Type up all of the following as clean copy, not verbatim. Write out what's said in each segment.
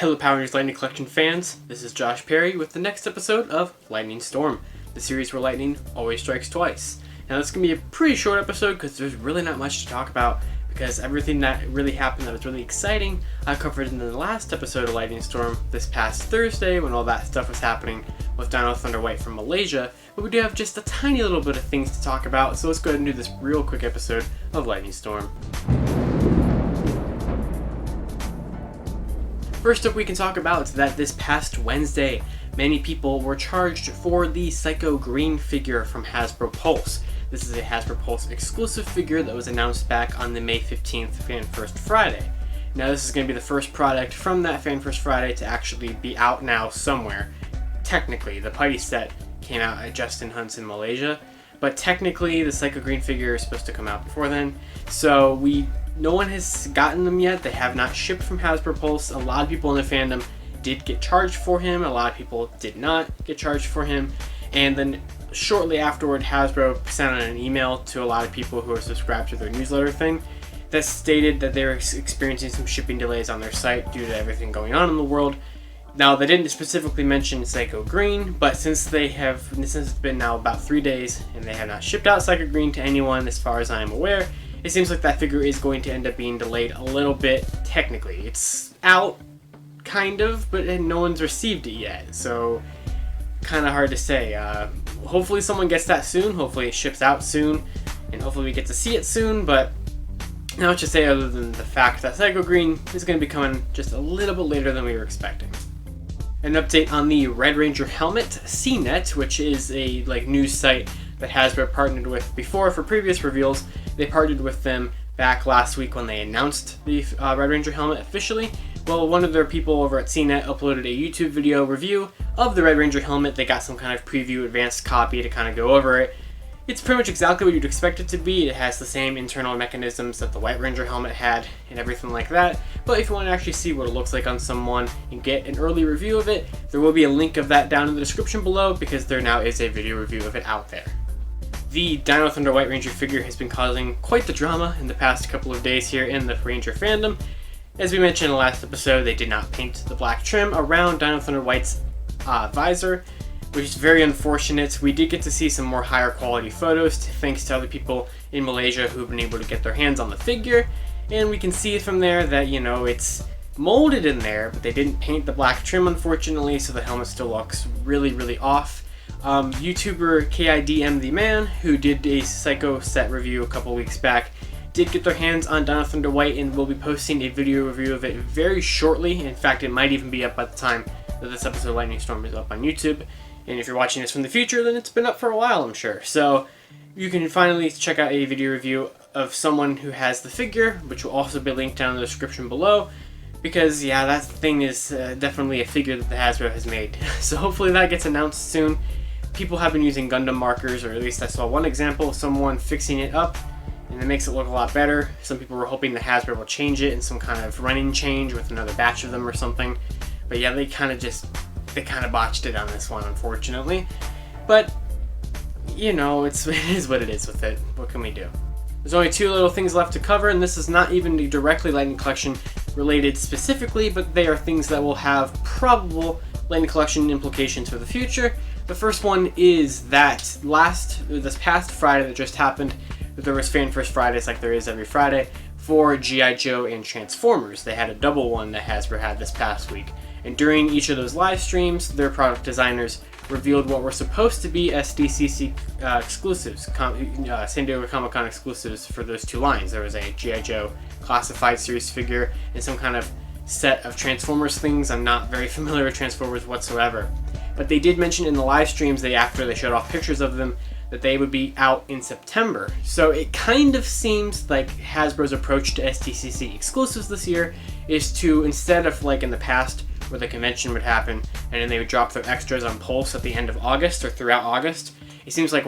Hello Power Rangers Lightning Collection fans, this is Josh Perry with the next episode of Lightning Storm, the series where lightning always strikes twice. Now this is going to be a pretty short episode because there's really not much to talk about, because everything that really happened that was really exciting I covered in the last episode of Lightning Storm this past Thursday when all that stuff was happening with Dino Thunder White from Malaysia, but we do have just a tiny little bit of things to talk about, so let's go ahead and do this real quick episode of Lightning Storm. First up, we can talk about that this past Wednesday, many people were charged for the Psycho Green figure from Hasbro Pulse. This is a Hasbro Pulse exclusive figure that was announced back on the May 15th Fan First Friday. Now this is going to be the first product from that Fan First Friday to actually be out now somewhere. Technically, the Putty set came out at Justin Hunt's in Malaysia, but technically the Psycho Green figure is supposed to come out before then, so no one has gotten them yet. They have not shipped from Hasbro Pulse. A lot of people in the fandom did get charged for him. A lot of people did not get charged for him. And then shortly afterward, Hasbro sent out an email to a lot of people who are subscribed to their newsletter thing that stated that they were experiencing some shipping delays on their site due to everything going on in the world. Now, they didn't specifically mention Psycho Green, but since it's been now about 3 days and they have not shipped out Psycho Green to anyone as far as I am aware, it seems like that figure is going to end up being delayed a little bit technically. It's out, kind of, but no one's received it yet, so kind of hard to say. Hopefully someone gets that soon, hopefully it ships out soon, and hopefully we get to see it soon, but not much to say other than the fact that Psycho Green is going to be coming just a little bit later than we were expecting. An update on the Red Ranger Helmet, cnet, which is a news site that Hasbro partnered with before for previous reveals. They partnered with them back last week when they announced the Red Ranger helmet officially. Well, one of their people over at cnet uploaded a YouTube video review of the Red Ranger helmet. They got some kind of preview advanced copy to kind of go over it. It's pretty much exactly what you'd expect it to be. It has the same internal mechanisms that the White Ranger helmet had and everything like that. But if you want to actually see what it looks like on someone and get an early review of it, there will be a link of that down in the description below, because there now is a video review of it out there. The Dino Thunder White Ranger figure has been causing quite the drama in the past couple of days here in the Ranger fandom. As we mentioned in the last episode, they did not paint the black trim around Dino Thunder White's visor, which is very unfortunate. We did get to see some more higher quality photos thanks to other people in Malaysia who've been able to get their hands on the figure, and we can see from there that, it's molded in there, but they didn't paint the black trim unfortunately, so the helmet still looks really off. YouTuber KidMtheman, who did a Psycho set review a couple weeks back, did get their hands on Dino Thunder White and will be posting a video review of it very shortly. In fact, it might even be up by the time that this episode of Lightning Storm is up on YouTube. And if you're watching this from the future, then it's been up for a while, I'm sure. So you can finally check out a video review of someone who has the figure, which will also be linked down in the description below. Because, yeah, that thing is definitely a figure that the Hasbro has made. So hopefully that gets announced soon. People have been using Gundam markers, or at least I saw one example of someone fixing it up, and it makes it look a lot better. Some people were hoping the Hasbro will change it in some kind of running change with another batch of them or something. But yeah, they kind of botched it on this one, unfortunately. But, it is what it is with it. What can we do? There's only two little things left to cover, and this is not even directly Lightning Collection related specifically, but they are things that will have probable Lightning Collection implications for the future. The first one is that this past Friday that just happened, there was Fan First Fridays like there is every Friday for G.I. Joe and Transformers. They had a double one that Hasbro had this past week. And during each of those live streams, their product designers revealed what were supposed to be SDCC exclusives, San Diego Comic-Con exclusives for those two lines. There was a G.I. Joe Classified Series figure and some kind of set of Transformers things. I'm not very familiar with Transformers whatsoever. But they did mention in the live streams, after they showed off pictures of them, that they would be out in September. So it kind of seems like Hasbro's approach to SDCC exclusives this year is to, instead of like in the past where the convention would happen and then they would drop their extras on Pulse at the end of August or throughout August, it seems like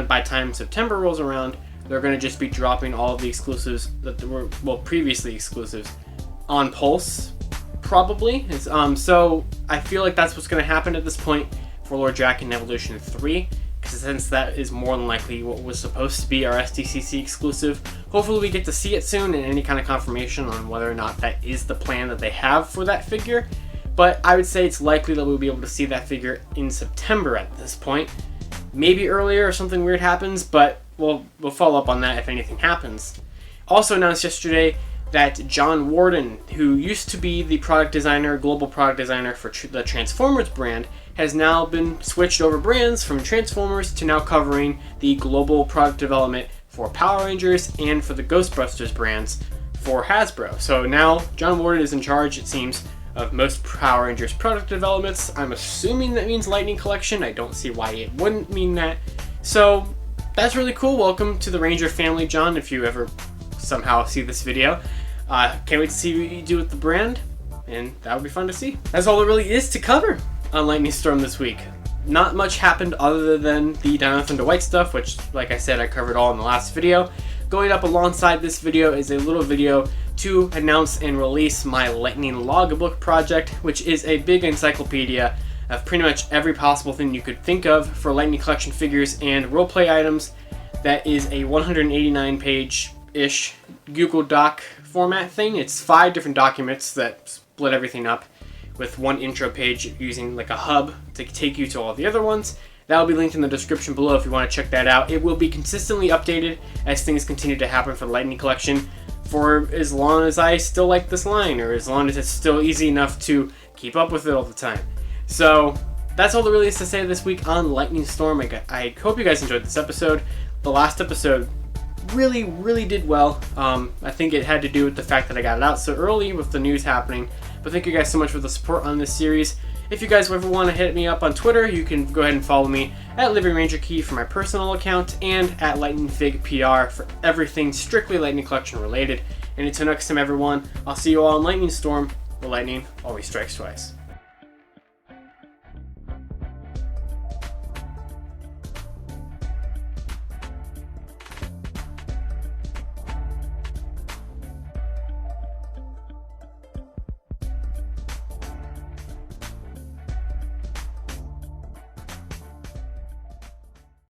by time September rolls around, they're going to just be dropping all of the exclusives that were, previously exclusives on Pulse, probably. So I feel like that's what's going to happen at this point for Lord Drakkon Evolution 3, because since that is more than likely what was supposed to be our SDCC exclusive. Hopefully we get to see it soon and any kind of confirmation on whether or not that is the plan that they have for that figure. but I would say it's likely that we'll be able to see that figure in September at this point. Maybe earlier if something weird happens, but we'll follow up on that if anything happens. Also announced yesterday that John Warden, who used to be the global product designer for the Transformers brand, has now been switched over brands from Transformers to now covering the global product development for Power Rangers and for the Ghostbusters brands for Hasbro. So now John Warden is in charge, it seems, of most Power Rangers product developments. I'm assuming that means Lightning Collection. I don't see why it wouldn't mean that. So that's really cool. Welcome to the Ranger family, John, if you ever somehow see this video. Can't wait to see what you do with the brand, and that would be fun to see. That's all there really is to cover on Lightning Storm this week. Not much happened other than the Dino Thunder White stuff, which, like I said, I covered all in the last video. Going up alongside this video is a little video to announce and release my Lightning Logbook project, which is a big encyclopedia of pretty much every possible thing you could think of for Lightning Collection figures and roleplay items. That is a 189-page-ish Google Doc format thing. It's 5 different documents that split everything up, with one intro page using like a hub to take you to all the other ones. That will be linked in the description below if you want to check that out. It will be consistently updated as things continue to happen for the Lightning Collection for as long as I still like this line, or as long as it's still easy enough to keep up with it all the time. So that's all there really is to say this week on Lightning Storm. I hope you guys enjoyed this episode. The last episode really did well. I think it had to do with the fact that I got it out so early with the news happening. But thank you guys so much for the support on this series. If you guys ever want to hit me up on Twitter, you can go ahead and follow me at LivingRangerKey for my personal account, and at LightningFigPR for everything strictly Lightning Collection related. And until next time, everyone, I'll see you all on Lightning Storm, where lightning always strikes twice.